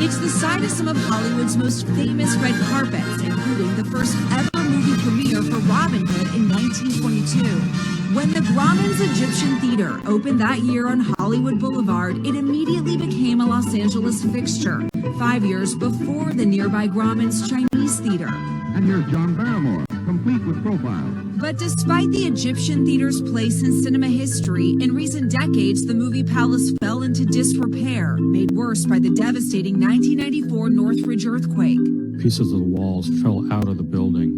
It's the site of some of Hollywood's most famous red carpets, including the first ever movie premiere for Robin Hood in 1922. When the Grauman's Egyptian Theater opened that year on Hollywood Boulevard, it immediately became a Los Angeles fixture, 5 years before the nearby Grauman's Chinese Theater. And here's John Barrymore, complete with profile. But despite the Egyptian theater's place in cinema history, in recent decades, the movie palace fell into disrepair, made worse by the devastating 1994 Northridge earthquake. Pieces of the walls fell out of the building,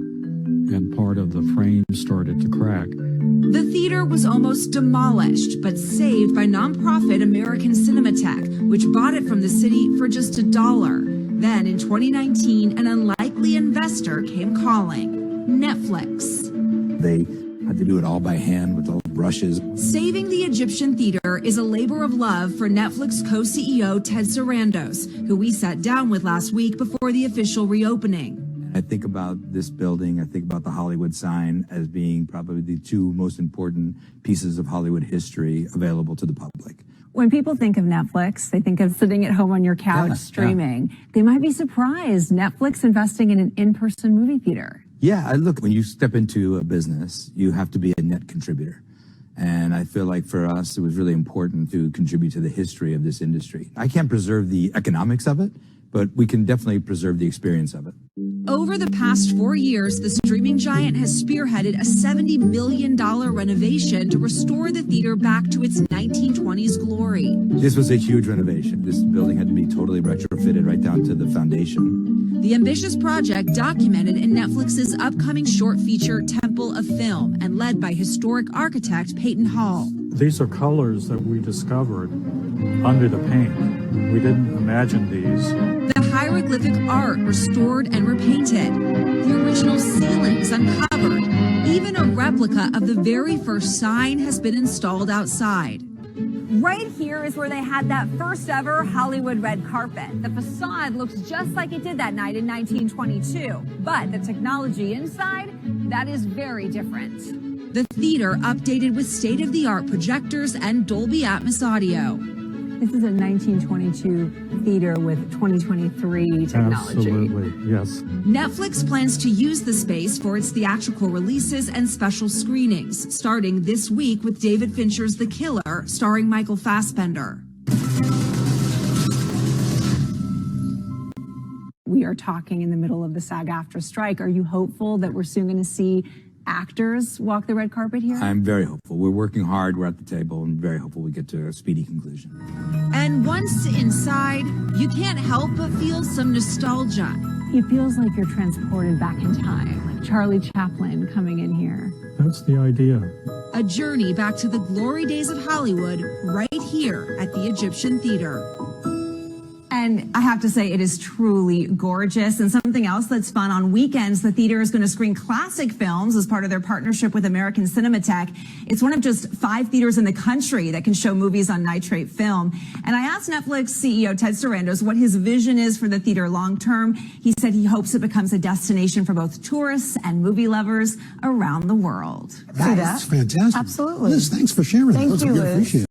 and part of the frame started to crack. The theater was almost demolished, but saved by nonprofit American Faciliteq, which bought it from the city for just $1. Then in 2019, an unlikely investor came calling: Netflix. They had to do it all by hand with all the brushes. Saving the Egyptian Theater is a labor of love for Netflix co-CEO Ted Sarandos, who we sat down with last week before the official reopening. I think about this building, I think about the Hollywood sign as being probably the two most important pieces of Hollywood history available to the public. When people think of Netflix, they think of sitting at home on your couch streaming. Yeah. They might be surprised Netflix investing in an in-person movie theater. Yeah, look, when you step into a business, you have to be a net contributor. And I feel like for us, it was really important to contribute to the history of this industry. I can't preserve the economics of it, but we can definitely preserve the experience of it. Over the past 4 years, the streaming giant has spearheaded a $70 million renovation to restore the theater back to its 1920s glory. This was a huge renovation. This building had to be totally retrofitted right down to the foundation. The ambitious project documented in Netflix's upcoming short feature Temple of Film and led by historic architect Peyton Hall. These are colors that we discovered under the paint. We didn't imagine these. The hieroglyphic art restored and repainted. The original ceilings uncovered. Even a replica of the very first sign has been installed outside. Right here is where they had that first ever Hollywood red carpet. The facade looks just like it did that night in 1922, but the technology inside, that is very different. The theater updated with state-of-the-art projectors and Dolby Atmos audio. This is a 1922 theater with 2023 technology. Absolutely, yes. Netflix plans to use the space for its theatrical releases and special screenings, starting this week with David Fincher's The Killer, starring Michael Fassbender. We are talking in the middle of the SAG-AFTRA strike. Are you hopeful that we're soon going to see actors walk the red carpet here? I'm very hopeful. We're working hard. We're at the table and very hopeful we get to a speedy conclusion. And once inside, you can't help but feel some nostalgia. It feels like you're transported back in time, like Charlie Chaplin coming in here. That's the idea. A journey back to the glory days of Hollywood right here at the Egyptian Theater. And I have to say, it is truly gorgeous. And something else that's fun, on weekends, the theater is going to screen classic films as part of their partnership with American Faciliteq. It's one of just 5 theaters in the country that can show movies on nitrate film. And I asked Netflix CEO Ted Sarandos what his vision is for the theater long term. He said he hopes it becomes a destination for both tourists and movie lovers around the world. That's fantastic. Absolutely. Liz, thanks for sharing that. Thank you, Liz. Appreciate it.